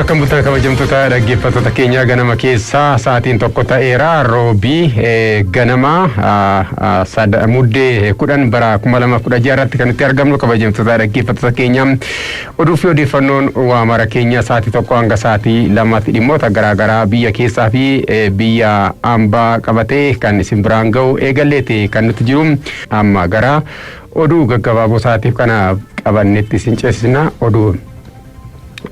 Akkam bultaa kabajamtoota dhaggeeffattoota keenya ganama keessaa sa'aatiin tokko ta'eera roobii ganama muddee 10 bara 2016 irratti kan itti argamnu kabajamtoota dhaggeeffattoota keenya oduu fi odeeffannoon waamara keenya sa'aatii tokko hanga sa'aatii lamaatti dhimmoota garaagaraa biyya keessaa fi biyya ambaa qabatee kan isin biraan ga'u eegalleeti kan nuti jiru amma gara oduu gaggabaaboo sa'aatiif kana qabannetti isin ceesisna oduu.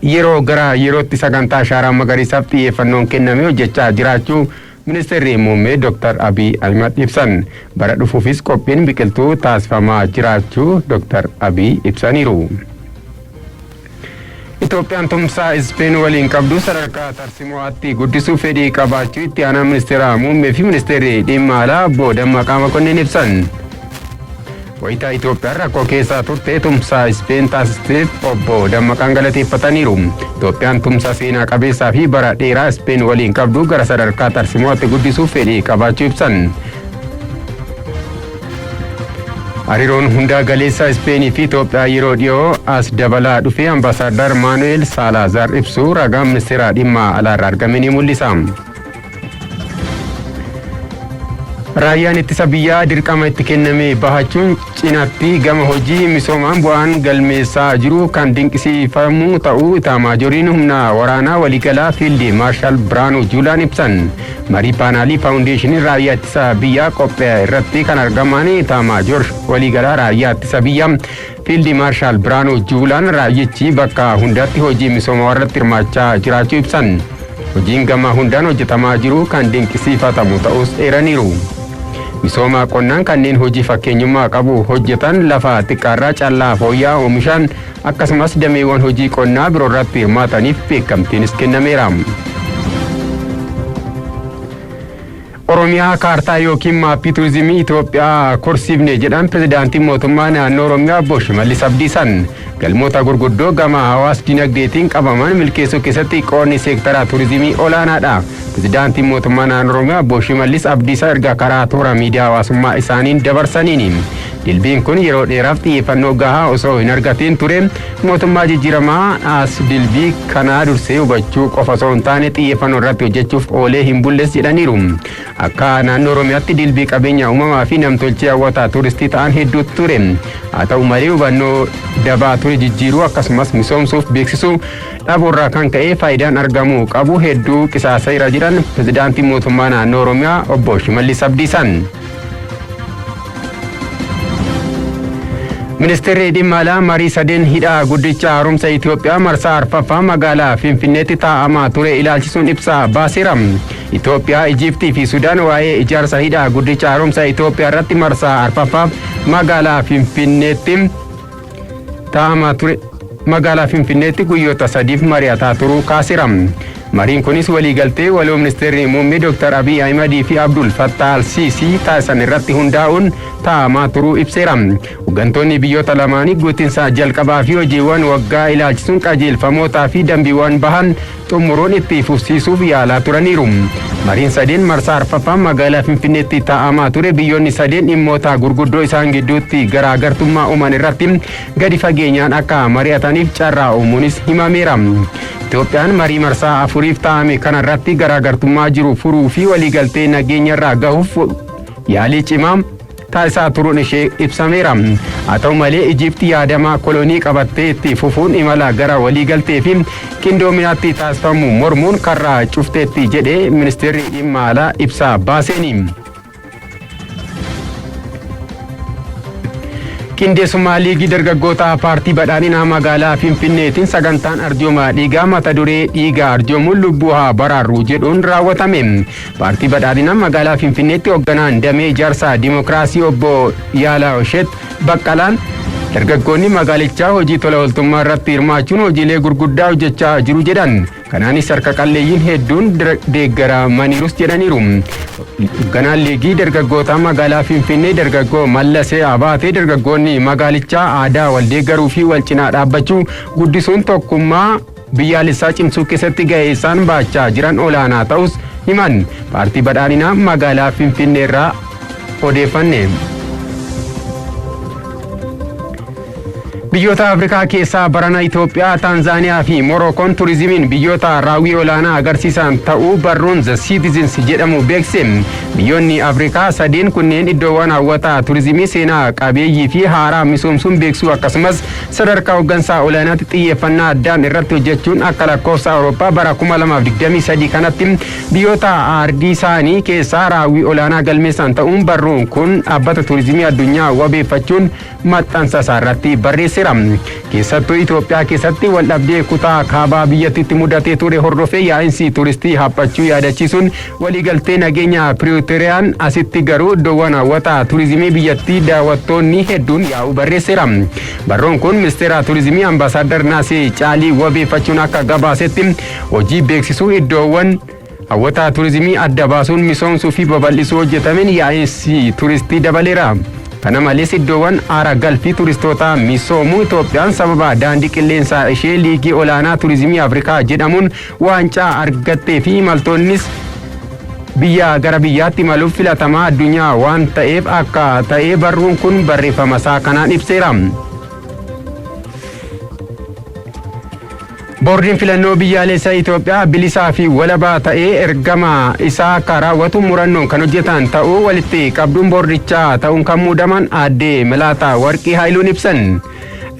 Yeroo gara yerootti sagantaa shaaraa magariisaaf xiyyeeffannoon kenname hojjechaa jiraachuu ministeerri muummee Dr. Abiy Ahmed ibsan. Bara dhufuufis qophiin biqiltuu taasifamaa jiraachuu Dr. Abiy ibsaniiru. Itoophiyaan tumsaa Ispeen waliin qabdu sadarkaa tarsiimo'aatti guddisuu fedhii qabaachuu itti aanaa ministeera muummee fi ministeerri dhimma alaa obbo Dammaqaa Mokonnin ibsan. Wayitaa Itoophiyaan rakkoo keessaa turte tumsaa Ispeen taasisteef obbo Dammaqaan galateeffataniiru. Itoophiyaan tumsaa seenaa qabeessaa fi bara dheeraa Ispeen waliin qabdu gara sadarkaa tarsiimo'aatti guddisuuf fedhii qabaachuu ibsan. Hariiroon hundaa galeessaa Ispeenii fi Itoophiyaa yeroo dhiyoo as dabalaa dhufe ambaasaadar Maanu'eel Saalaazar ibsu ragaa ministeera dhimma alaarraa argame ni mul'isa. Raayyaan ittisa biyyaa dirqama itti kenname bahachuun cinaatti gama hojii misoomaan bu'aan galmeessaa jiru kan dinqisiifamu ta'uu Itaamaajoriin humna waraanaa waliigalaa fiildi maarshaal Biraanuu Juulaan ibsan. Marii paanaalii faawundeeshinii raayyaa ittisa biyyaa qophee irratti kan argaman Itaamaajoor waliigalaa raayyaa ittisa biyyaa fiildi maarshaal Biraanuu Juulaan raayyichi bakka hundatti hojii misoomaa irratti hirmaachaa jiraachuu ibsan. Hojiin gama hundaan hojjetamaa jiru kan dinqisiifatamu ta'us eeraniiru. Misooma qonnaan kanneen hojii fakkeenyummaa qabu hojjetan lafa xiqqaarraa callaa fooyya'aa oomishan akkasumas dameewwan hojii qonnaa biroo irratti hirmaataniif beekamtiinis kennameera. Oromiyaa kaartaa yookiin maappii turizimii Itoophiyaa korsiifne jedhan pirezidaantiin mootummaa naannoo Oromiyaa obbo Shimallis Abdiisan. Galmoota gurguddoo gama hawaas dinagdeetiin qabaman milkeessuu keessatti qoonni seektara turizimii olaanaadha. Pirezidaantiin mootummaa naannoo Oromiyaa obbo Shimallis Abdiisaa erga karaa toora miidiyaa hawaasummaa isaaniin dabarsaniini. Dilbiin kun yeroo dheeraaf xiyyeeffannoo gahaa osoo hin argatiin ture. Mootummaa jijjiiramaa as dilbii kanaa dursee hubachuu qofa osoo hin taane xiyyeeffannoo irratti hojjechuuf oolee hin bulles jedhaniiru. Akka naannoo Oromiyaatti dilbii qabeenya uumamaa fi namtolchee hawwataa turistii ta'an hedduutu ture. Haa ta'u malee hubannoo dabaa ture jijjiiruu akkasumas misoomsuuf beeksisuu dhabuurraa kan ka'e faayidaan argamuu qabu hedduu qisaaseera jedhan pirezidaantiin mootummaa naannoo Oromiyaa obbo Shimallis Abdiisaan. Ministeerri dhimma alaa marii sadeen hidhaa guddicha haaromsa Itoophiyaa marsaa arfaffaa magaalaa Finfinneetti taa'amaa ture ilaalchisuun ibsa baaseera. Itoophiyaa, Ijiptii fi Sudaan waa'ee ijaarsa hidhaa guddicha haaromsa Itoophiyaa irratti marsaa arfaffaa magaalaa Finfinneetti taa'amaa ture. Magaalaa Finfinneetti guyyoota sadiif mari'ataa turuu kaaseera. Mariin kunis waliigaltee waloo ministeerri muummee Dr. Abiy Ahmed fi Abdul Fattah al-Sisi taasisan irratti hundaa'uun taa'amaa turuu ibseera. Hooggantoonni biyyoota lamaanii guutinsa jalqabaa fi hojiiwwan waggaa ilaalchisuun qajeelfamootaa fi dambiiwwan bahan xumuruun itti fufsiisuuf yaalaa turaniiru. Mariin sadeen marsaa arfaffaa magaalaa Finfinneetti taa'amaa ture biyyoonni sadeen dhimmoota gurguddoo isaan gidduutti garaagartummaa uuman irratti gadi fageenyaan akka mari'ataniif carraa uumuunis himameera. Itoophiyaan marii marsaa afuriif taa'ame kanarratti garaagartummaa jiru furuu fi waliigaltee nageenya irraa gahuuf yaalii cimaa taasisaa turuun ishee ibsameera. Haa ta'u malee Ijiptii yaadamaa kolonii qabattee itti fufuun imala gara waliigaltee fi qindoominaatti taasifamu mormuun karraa cufteetti jedhee ministeerri dhimma alaa ibsa baaseeni. Qindeessummaa liigii dargaggoota paartii badhaadhinaa magaalaa Finfinneetiin sagantaan arjooma dhiigaa mata duree dhiiga arjoomuun lubbuu haa baraarru jedhuun raawwatame. Paartii badhaadhinaa magaalaa Finfinneetti hoogganaan damee ijaarsa dimookiraasii obbo Yaalaashet Baqqalaan dargaggoonni magaalichaa hojii tola ooltummaa irratti hirmaachuun hojiilee gurguddaa hojjechaa jiru jedhan. Kanaanis harka qalleeyyiin hedduun deeggaramaniirus jedhaniiru. Hoogganaan liigii dargaggoota magaalaa Finfinnee dargaggoo Mallasee Abaatee dargaggoonni magaalichaa aadaa wal deeggaruu fi wal cinaa dhaabbachuu guddisuun tokkummaa biyyaalessaa cimsuu keessatti gahee isaan baachaa jiran olaanaa ta'us himan. Paartii badhaadhinaa magaalaa Finfinnee irraa odeeffanne. Biyyoota Afrikaa keessaa barana Itoophiyaa, Taanzaaniyaa fi Morookoon turizimiin biyyoota raawwii olaanaa agarsiisan ta'uu barruun The Citizens jedhamu beekse. Biyyoonni Afrikaa sadeen kunneen iddoowwan hawwataa turizimii seenaa qabeeyyii fi haaraa misoomsuun beeksisuu akkasumas sadarkaa hooggansaa olaanaatti xiyyeeffannaa addaan irratti hojjechuun akka lakkoofsa Awurooppaa bara 2023 kanatti biyyoota ardii isaanii keessaa raawwii olaanaa galmeessan ta'uun barruun kun dhaabbata turizimii addunyaa wabeeffachuun maxxansa isaa irratti barreesse. Keessattuu Itoophiyaa keessatti waldhabdee kutaa kaabaa biyyattiitti mudatee ture hordofee yaa'insi turistii haphachuu yaadachiisuun waliigaltee nageenya Piritoriyaan asitti garuu iddoowwan hawwataa turizimii biyyattii daawwattoonni hedduun yaa'u barreesseera. Barruun kun ministeera turizimii Ambaasaadar Naasee Caalii wabeeffachuun akka gabaasetti hojii beeksisuu iddoowwan hawwataa turizimii adda baasuun misoomsuu fi babal'isuu hojjetameen yaa'insi turistii dabaleera. Kana malees iddoowwan aara galfii turistootaa misoomuu Itoophiyaan sababa daandii qilleensaa ishee liigii olaanaa turizimii Afrikaa jedhamuun waancaa argattee fi imaltoonnis biyya gara biyyaatti imaluuf filatamaa addunyaa waan ta'eef akka ta'ee barruun kun barreeffama isaa kanaan ibseera. Boordiin filannoo biyyaalessaa Itoophiyaa bilisaa fi walabaa ta'ee ergama isaa akka raawwatu murannoon kan hojjetan ta'uu walitti qabduun boordichaa ta'uun kan muudaman aadde Milaataa Warqii Haayiluun ibsan.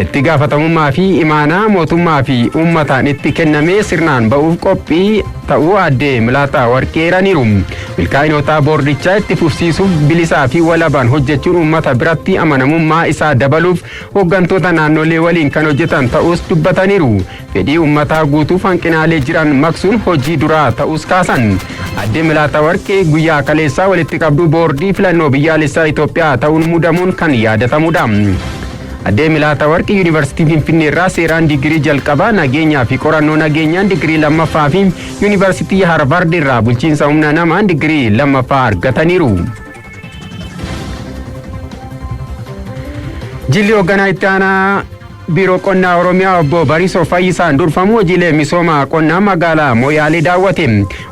Itti gaafatamummaa fi imaanaa mootummaa fi uummataan itti kennamee sirnaan ba'uuf qophii ta'uu aadde Milaataa Warqii eeraniiru. Milkaa'inoota boordichaa itti fufsiisuuf bilisaa fi walabaan hojjechuun uummata biratti amanamummaa isaa dabaluuf hooggantoota naannolee waliin kan hojjetan ta'us dubbataniiru. Fedhii uummataa guutuuf hanqinaalee jiran maqsuun hojii duraa ta'us kaasan. Aadde Milaataa Warqii guyyaa kaleessaa walitti qabduu boordii filannoo biyyaalessaa Itoophiyaa ta'uun muudamuun kan yaadatamudha. Aadde Milaataa Warqii Yuunivarsiitii Finfinnee irraa seeraan digirii jalqabaa nageenyaa fi qorannoo nageenyaan digirii lammaffaa fi Yuunivarsiitii Harvard irraa bulchiinsa humna namaan digirii lammaffaa argataniiru. Jilli hoogganaa itti aanaa Biiroo Qonnaa Oromiyaa obbo Bariisoo Fayyisaan durfamu hojiilee misooma qonnaa magaalaa Moyaalee daawwate.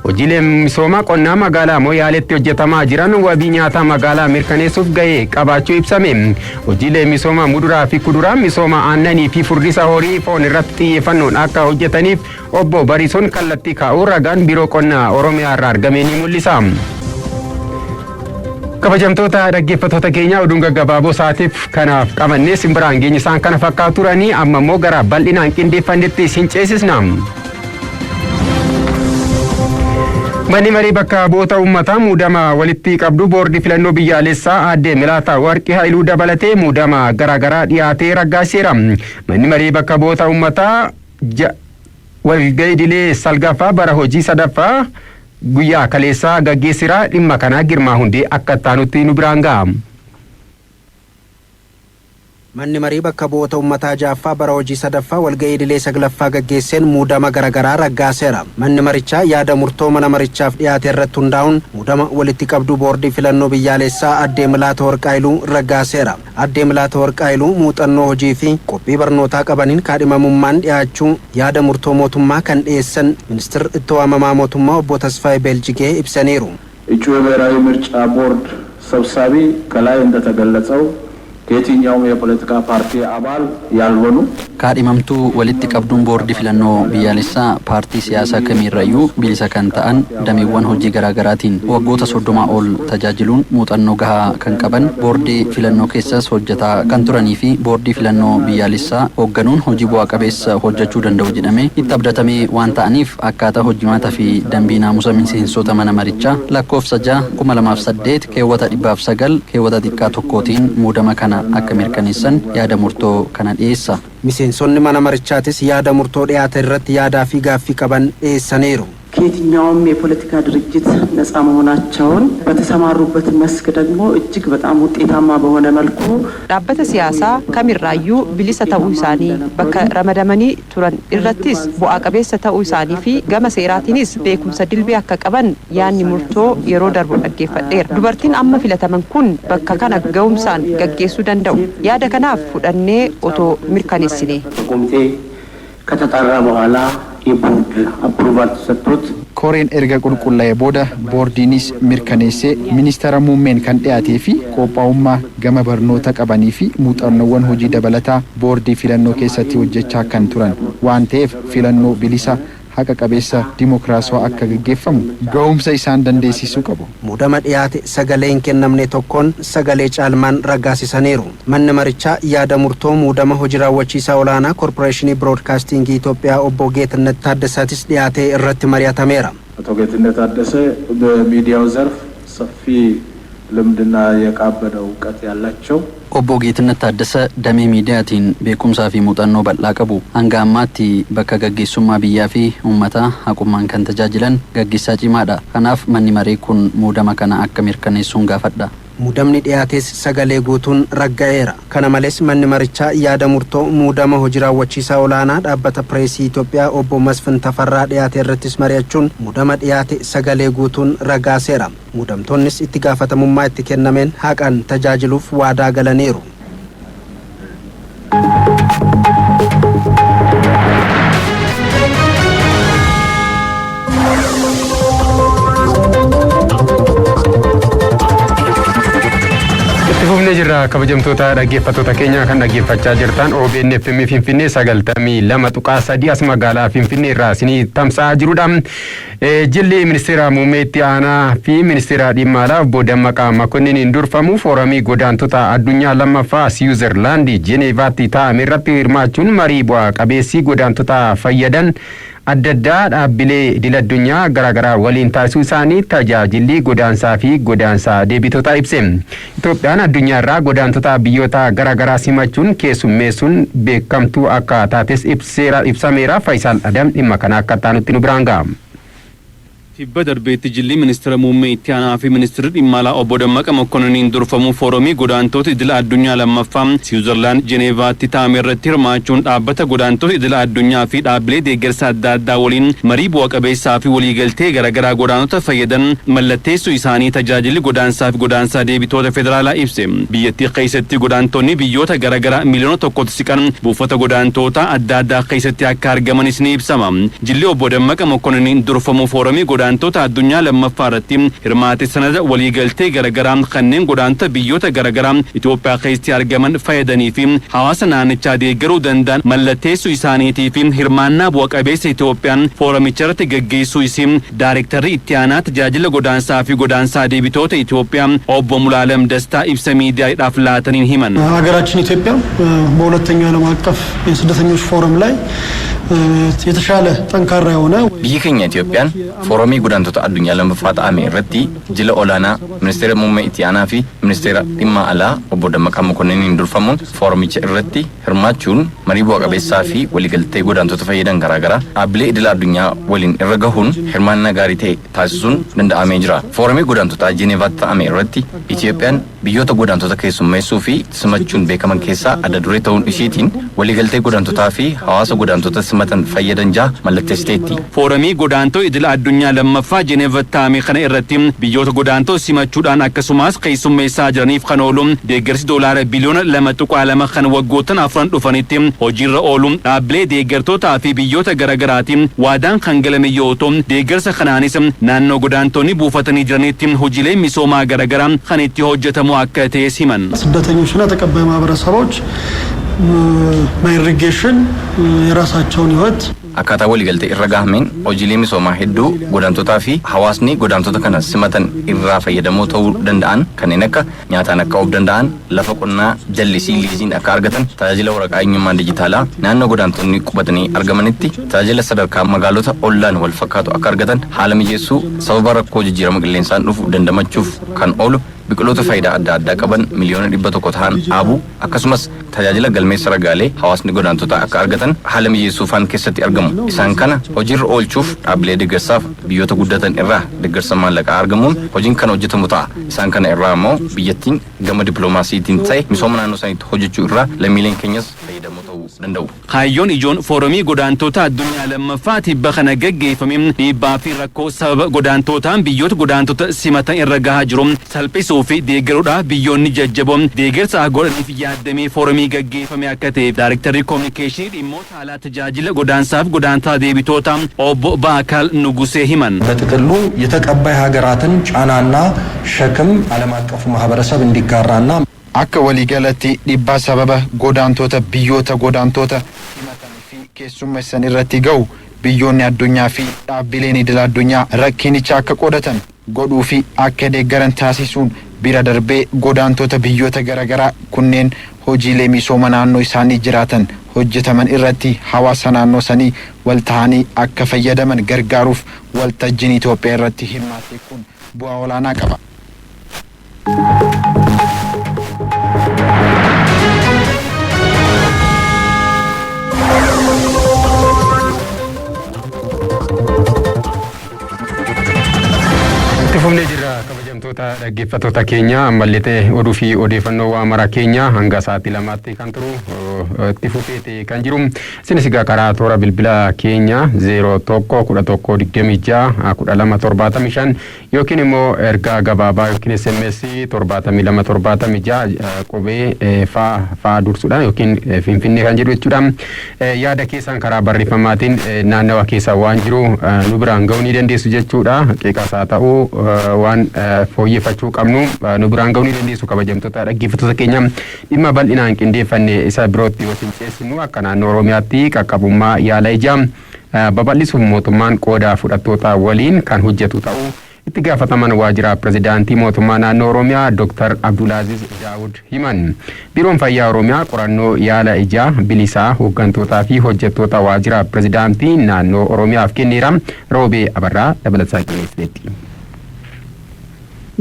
Hojiilee misooma qonnaa magaalaa Moyaaleetti hojjetamaa jiran wabii nyaataa magaalaa mirkaneessuuf gahee qabaachuu ibsame. Hojiilee misooma muduraa fi kuduraa, misooma aannanii fi furdisa horii foon irratti xiyyeeffannoon akka hojjetaniif obbo Bariisoon kallattii kaa'uu ragaan Biiroo Qonnaa Oromiyaa irraa argame ni mul'isa. Kabajamtoota dhaggeeffattoota keenya oduun gaggabaaboo sa'aatiif kanaaf qabannee simbiraan geenye isaan kana fakkaatu turanii amma immoo gara bal'inaan qindeeffannetti isin ceesisna. Manni marii bakka bu'oota uummataa muudama walitti qabduu boordii filannoo biyyaalessaa aadde Milaataa Warqii Haayiluu dabalatee muudama garaagaraa dhiyaatee raggaaseera. Manni marii bakka bu'oota uummataa walgahii idilee salgaffaa bara hojii sadaffaa guyyaa kaleessaa gaggeessira. Dhimma kanaa Girmaa Hundee akka taanutti nu biraan ga'a. Manni marii bakka bu'oota uummataa jaaffaa bara hojii sadaffaa walgahii idilee saglaffaa gaggeesseen muudama garaagaraa raggaaseera. Manni marichaa yaada murtoo mana marichaaf dhiyaate irratti hundaa'uun muudama walitti qabduu boordii filannoo biyyaalessaa aadde Milaataa Warqii Haayiluu raggaaseera. Aadde Milaataa Warqii Haayiluu muuxannoo hojii fi qophii barnootaa qabaniin kaadhimamummaan dhiyaachuu yaada murtoo mootummaa kan dhiyeessan ministeerri itti waamamaa mootummaa obbo Tasfaayee Beeljigee ibsaniiru. እጩ የብሔራዊ ምርጫ ቦርድ ሰብሳቢ ከላይ እንደተገለጸው ከየትኛውም የፖለቲካ ፓርቲ አባል ያልሆኑ kaadhimamtuu walitti qabduun boordii filannoo biyyaalessaa paartii siyaasaa kamiirrayyuu bilisa kan ta'an dameewwan hojii garaagaraatiin waggoota 30 ol tajaajiluun muuxannoo gahaa kan qaban boordii filannoo keessas hojjetaa kan turanii fi boordii filannoo biyyaalessaa hoogganuun hojii bu'aa qabeessa hojjechuu danda'u jedhamee itti abdatamee waan ta'aniif akkaataa hojimaataa fi dambii naamusa miseensota mana marichaa lakkoofsa 6/2008 keewwata 109 keewwata xiqqaa tokkootiin muudama kana akka mirkaneessan yaada murtoo kana dhiyeessa. Miseensonni mana marichaatis yaada murtoo dhiyaate irratti yaadaa fi gaaffii qaban dhiyeessaniiru. ከየትኛውም የፖለቲካ ድርጅት ነፃ መሆናቸውን በተሰማሩበት መስክ ደግሞ እጅግ በጣም ውጤታማ በሆነ መልኩ ዳበተ ሲያሳ ከሚራዩ ቢሊሰ ተኡ ኢሳኒ በከ ረመደመኒ ቱረን ኢረቲስ ቡአ ቀቤሰ ተኡ ኢሳኒ ፊ ገመ ሴራቲኒስ ቤኩምሰ ድልቢ አከቀበን ያኒ ሙርቶ የሮ ደርቡ ደገፈዴር ዱበርቲን አመ ፊለተመን ኩን በከ ከነ ገውምሳን ገጌሱ ደንደው ያደ ከናፍ ፉደኔ ኦቶ ሚርካኔስኔ ኮሚቴ ከተጣራ በኋላ የቦርድ አፕሩቫል ተሰጥቶት ኮሬን ኤርጋ ቁልቁላዬ ቦዳ ቦርዲኒስ ሚርከኔሴ ሚኒስተር ሙሜን kan dhiyaatee fi qophaa'ummaa gama barnoota qabanii fi muuxannoowwan hojii dabalataa boordii filannoo keessatti hojjechaa kan turan waan ta'eef filannoo bilisa haqa qabeessa dimokiraasawaa akka gaggeeffamu ga'umsa isaan dandeessisuu qabu. Muudama dhiyaate sagaleen kennamne tokkoon sagalee caalmaan raggaasisaniiru. Manni marichaa yaada murtoo muudama hojii raawwachiisaa olaanaa Korporeeshinii Biroodkaastingii Itoophiyaa obbo Geetnet Taaddasaatis dhiyaatee irratti mari'atameera. አቶ ጌትነት ታደሰ በሚዲያው ዘርፍ ሰፊ ልምድና የካበደ እውቀት ያላቸው Obbo Geetnet Taaddasa damee miidiyaatiin beekumsaa fi muuxannoo bal'aa qabu. Hanga ammaatti bakka gaggeessummaa biyyaa fi uummataa haqummaan kan tajaajilan gaggeessaa cimaadha. Kanaaf manni maree kun muudama kana akka mirkaneessuun gaafadha. Muudamni dhiyaates sagalee guutuun ragga'eera. Kana malees manni marichaa yaada murtoo muudama hojii raawwachiisaa olaanaa dhaabbata pireesii Itoophiyaa obbo Masfin Tafarraa dhiyaate irrattis mari'achuun muudama dhiyaate sagalee guutuun raggaaseera. Muudamtoonnis itti gaafatamummaa itti kennameen haqaan tajaajiluuf waadaa galaniiru. Fufnee jirra kabajamtoota dhaggeeffattoota keenya kan dhaggeeffachaa jirtan OBN FM Finfinnee 92.3 as magaalaa Finfinnee irraa isinii tamsa'aa jirudha. Jilli ministeera muummee itti aanaa fi ministeera dhimma alaa obbo Dammaqaa Makonniniin durfamu foorumii godaantota addunyaa lammaffaa Siwiizerlaandii Jeneevaatti taa'ame irratti hirmaachuun marii bu'aa qabeessii godaantota fayyadan adda addaa dhaabbilee idil addunyaa garaagaraa waliin taasisuu isaanii tajaajilli godaansaa fi godaansaa deebitotaa ibse. Itoophiyaan addunyaa irraa godaantota biyyoota garaagaraa simachuun keessummeessuun beekamtuu akka taates ibsameera. Faayisaal Adam dhimma kana akka taanutti nu biraan ga'a. Tibba darbeetti jilli ministeera muummee itti aanaa fi ministeerri dhimma alaa obbo Dammaqaa Makonniniin durfamu foorumii godaantota idila addunyaa lammaffaa Siwiizerlaand Jeneevaatti taa'ame irratti hirmaachuun dhaabbata godaantota idila addunyaa fi dhaabbilee deeggarsa adda addaa waliin marii bu'a qabeessaa fi waliigaltee garaagaraa godaantota fayyadan mallatteessuu isaanii tajaajilli godaansaa fi godaansaa deebitoota federaalaa ibse. Biyyattii keessatti godaantonni biyyoota garaagaraa miliyoona tokkotti siqan buufata godaantota adda addaa keessatti akka argamanis ni ibsama. Jilli obbo Dammaqaa Makonniniin durfamu foorumii godaantota addunyaa lammaffaa irratti hirmaate sanada waliigaltee garaagaraa kanneen godaantota biyyoota garaagaraa Itoophiyaa keessatti argaman fayyadanii fi hawaasa naannichaa deeggaruu danda'an mallatteessuu isaaniitii fi hirmaannaa bu'a qabeessa Itoophiyaan foorumicha irratti gaggeessuu isii daayirektarri itti aanaa tajaajila godaansaa fi godaansaa deebitoota Itoophiyaa obbo Mulaalam Dastaa ibsa miidiyaadhaaf laataniin himan. ሀገራችን ኢትዮጵያ በሁለተኛው ዓለም አቀፍ የስደተኞች ፎረም ላይ የተሻለ ጠንካራ የሆነ ቢከኛ ኢትዮጵያን ፎረሚ ጎዳንቶታ አዱኛ ለመፋታ አሜ ረቲ ጅለ ኦላና ሚኒስቴር ሙሜ ኢቲያና ፊ ሚኒስቴር ዲማ አላ ኦቦ Dammaqaa Makonniniin durfaሙን ፎረሚቸ ረቲ hirmaachuun marii bu'a qabeessaa fi waliigaltee godaantota fayyadan garaagaraa dhaabbilee idil addunyaa waliin irra gahuun hirmaannaa gaarii ta'e taasisuun danda'amee jira. Foorumii godaantotaa Jeneevaatti ta'ame irratti Itoophiyaan biyyoota godaantota keessummeessuu fi simachuun beekaman keessaa adda duree ta'uun isheetiin waliigaltee godaantotaa fi hawaasa godaantota simatan fayyadan jaha mallatteessiteetti. Foorumii godaantota idil addunyaa lammaffaa Jeneevaatti ta'ame kana irratti biyyoota godaantota simachuudhaan akkasumas keessummeessaa jiraniif kan oolu deeggarsi doolaara biliyoona 2.2 kan waggootan afran dhufanitti hojiirra ooluun dhaabbilee deeggartootaa fi biyyoota garaagaraatiin waadaan kan galame yoo ta'u deeggarsa kanaanis naannoo godaantonni buufatanii jiranitti hojiilee misoomaa garaagaraa kan itti hojjetamu akka ta'e himan. ስደተኞችና ተቀባይ ማህበረሰቦች በኢሪጌሽን የራሳቸውን ህይወት akkaataa waliigaltee irra gahameen hojiilee misoomaa hedduu godaantotaa fi hawaasni godaantota kana simatan irraa fayyadamoo ta'uu danda'an kanneen akka nyaataan akka of danda'an lafa qonnaa jallisii liiziin akka argatan tajaajila waraqaa eenyummaa dijitaalaa naannoo godaantonni qubatanii argamanitti tajaajila sadarkaa magaalota ollaan wal fakkaatu akka argatan haala mijeessuu sababa rakkoo jijjiirama qilleensaan dhufu dandamachuuf kan oolu biqiloota faayidaa adda addaa qaban miliyoona 100 ta'an dhaabuu akkasumas tajaajila galmeessa ragaalee hawaasni godaantota akka argatan haala mijeessuufaan keessatti argamu. Isaan kana hojiirra oolchuuf dhaabbilee deeggarsaaf biyyoota guddatan irraa deeggarsa maallaqaa argamuun hojiin kan hojjetamu ta'a. Isaan kana irraa immoo biyyattiin gama dippiloomaasiitiin ta'e misooma naannoo saniitti hojjechuu irraa lammiileen keenyas fayyadamoo ta'uu danda'u. Kaayyoon ijoon foorumii godaantota addunyaa lammaffaati bakana gaggeeffame dhiibbaa fi rakkoo sababa godaantootaan biyyoota godaantota simatan irra gahaa jiru salphisuu fi deeggaruudhaaf biyyoonni jajjaboon deeggarsa godhaniif yaadamee foorumii gaggeeffame akka ta'e Daarektarri Kominikeeshinii dhimmoota alaa tajaajila godaansaaf godaantaa deebitoota obbo Baakaal Nugusee himan. በጥቅሉ የተቀባይ ሀገራትን ጫናና ሸክም ዓለም አቀፉ ማህበረሰብ እንዲጋራና akka waliigalatti dhiibbaa sababa godaantota biyyoota godaantota himatanii fi keessummeessan irratti ga'u biyyoonni addunyaa fi dhaabbileen idil addunyaa rakkinicha akka qodatan godhuu fi akka deeggaran taasisuun bira darbee godaantota biyyoota garaagaraa kunneen hojiilee misooma naannoo isaanii jiraatan hojjetaman irratti hawaasa naannoo sanii wal ta'anii akka fayyadaman gargaaruuf waltajjiin Itoophiyaa irratti hirmaate kun bu'aa olaanaa qaba. Fumne jira kabajamtoota dhaggeeffattoota keenya ammallee oduu fi odeeffannoo waa mara keenya hanga sa'aatii lamaatti kan turu itti fufeeti kan jiru. Isinis egaa karaa toora bilbila keenya 01 yookiin immoo ergaa gabaabaa yookiin SMS 7276 qubee faa dursuudhaan yookiin finfinnee kan jedhu jechuudha. Yaada keessan karaa barreeffamaatiin naannawa keessa waan jiru nu biraan ga'uu ni dandeessu jechuudha. Qeeqas haa ta'u waan fooyyeffachuu qabnu nu biraan ga'uu ni dandeessu kabajamtoota dhaggeeffattoota keenya dhimma bal'inaan qindeeffanne isa birootti yoo ceesinu akka naannoo Oromiyaatti qaqqabummaa yaala ijaa babal'isuuf mootummaan qooda fudhattoota waliin kan hojjetu ta'uu itti gaafataman waajjira pirezidaantii mootummaa naannoo Oromiyaa Dr. Abdulaaziz Daawud himan. Biiroon Fayyaa Oromiyaa qorannoo yaala ijaa bilisaa hooggantootaa fi hojjettoota waajjira pirezidaantii naannoo Oromiyaaf kenneera. Roobee Abarraa dabalataa qindeessiteetti.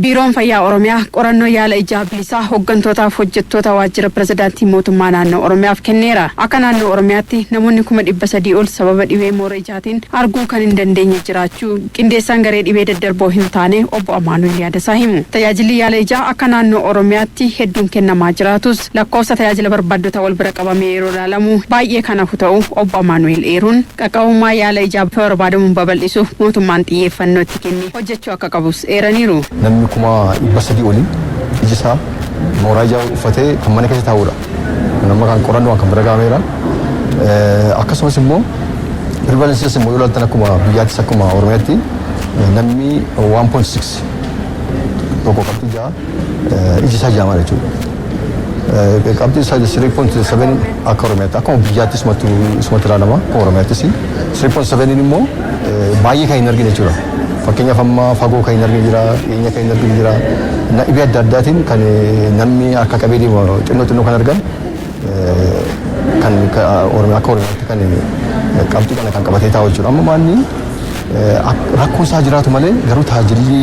Biiroon Fayyaa Oromiyaa qorannoo yaala ijaa bilisaa hooggantootaaf hojjettoota waajjira pirezidaantii mootummaa naannoo Oromiyaaf kenneera. Akka naannoo Oromiyaatti namoonni 300 ol sababa dhibee moora ijaatiin arguu kan hin dandeenye jiraachuu qindeessaan garee dhibee daddarboo hin taane obbo Amaanuel Yaadasaa himu. Tajaajilli yaala ijaa akka naannoo Oromiyaatti hedduun kennamaa jiraatus lakkoofsa tajaajila barbaaddota wal bira qabamee yeroo ilaalamu baay'ee kan hafu ta'uu obbo Amaanuel eeruun qaqqabummaa yaala ijaa barbaadamuun babal'isuuf mootummaan xiyyeeffannoo itti kennee hojjechuu akka qabus eeraniiru. kuma 300 olii iji isaa mooraa ijaa uffatee kan mana keessa taa'udha. Nama kan qorannoo kan bira gaameera. Akkasumas immoo prevalensiis immoo yoo ilaaltan akkuma biyyaattis akkuma Oromiyaatti namni 1.6 tokko qabxii ijaa iji isaa jaamaa jechuudha. Qabxii isaa 3.7 akka Oromiyaatti akkuma biyyaattis isumatti ilaalama akkuma Oromiyaattis 3.7 immoo baay'ee kan hin argine jechuudha. Fakkeenyaaf amma fagoo kan hin argine jira, dhiyeenya kan hin argine jira. Dhibee adda addaatiin kan namni akka qabee deemu xinnoo kan argan kan akka Oromiyaatti kan qabxii kana kan qabatee taa'u jechuudha. Amma maanni rakkoon isaa jiraatu malee garuu tajaajilli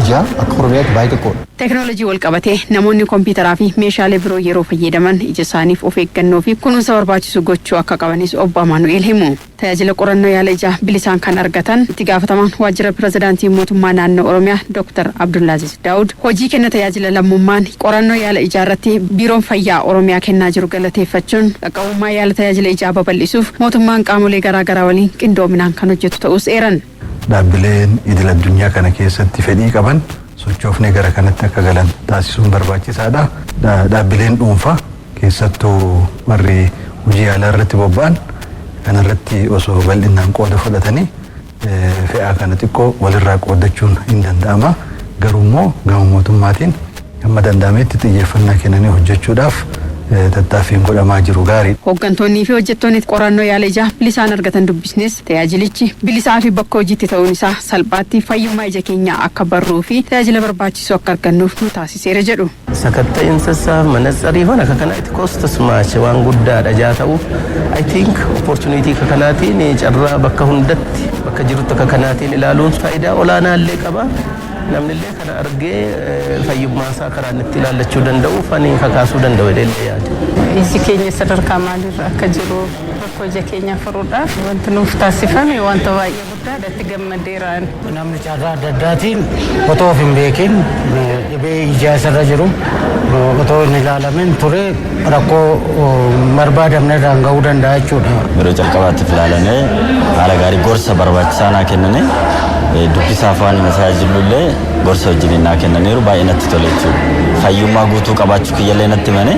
ijaa akka Oromiyaatti baay'ee xiqqoodha. Teknoolojii wal qabatee namoonni kompiitaraa fi meeshaalee biroo yeroo fayyadaman ija isaaniif of eeggannoo fi kunuunsa barbaachisu gochuu akka qabanis obbo Amaanuel himu. Tajaajila qorannoo yaala ijaa bilisaan kan argatan itti gaafatamaan waajjira pirezidaantii mootummaa naannoo Oromiyaa Dr. Abdulaaziz Daawud hojii kenna tajaajila lammummaan qorannoo yaala ijaa irratti biiroon fayyaa Oromiyaa kennaa jiru galateeffachuun qaqqabummaa yaala tajaajila ijaa babal'isuuf mootummaan qaamolee garaagaraa waliin qindoominaan kan hojjetu ta'us eeran. Dhaabbileen idil addunyaa kana keessatti fedhii qaban sochoofnee gara kanatti akka galan taasisuun barbaachisaadha. Dhaabbileen dhuunfaa keessattuu warri hojii yaalaa irratti bobba'an kanarratti osoo bal'inaan qooda fudhatanii fe'aa kana xiqqoo walirraa qoodachuun hin danda'ama. Garuu immoo gama mootummaatiin hamma danda'ametti xiyyeeffannaa kennanii hojjechuudhaaf tattaaffiin godhamaa jiru gaarii. Hooggantoonnii fi hojjettoonni qorannoo yaala ijaa bilisaan argatan dubbisnes tajaajilichi bilisaa fi bakka hojiitti ta'uun isaa salphaatti fayyummaa ija keenyaa akka barruu fi tajaajila barbaachisu akka argannuuf nu taasiseera jedhu. Sakatta'insa isaa manatsarii waan akka kanaatti koostas maacha waan guddaadha jaa ta'u I think opportunity akka kanaatiin carraa bakka hundatti bakka jirutti akka kanaatiin ilaaluun faayidaa olaanaa illee qaba. Namni illee kana argee fayyummaa isaa karaa itti ilaallachuu danda'u fanii kakaasuu danda'u jedhee yaada. isi keenya sadarkaa maalirra akka jiru rakkoo ija keenya furuudhaaf wanti nuuf taasifame wanta baay'ee guddaadha itti gammadeeraan. Namni carraa adda addaatiin otoo of hin beekin dhibee ijaa isarra jiru otoo hin ilaalamin ture rakkoo barbaadamne irraan ga'uu danda'a jechuudha. Yeroo jalqabaatti ilaalamee haala gaarii gorsa barbaachisaa naa kenname dubbisa afaan tajaajilullee gorsa wajjin naa kennaniiru baay'ee natti tole jechuudha. Fayyummaa guutuu qabaachuu kiyyallee natti himane.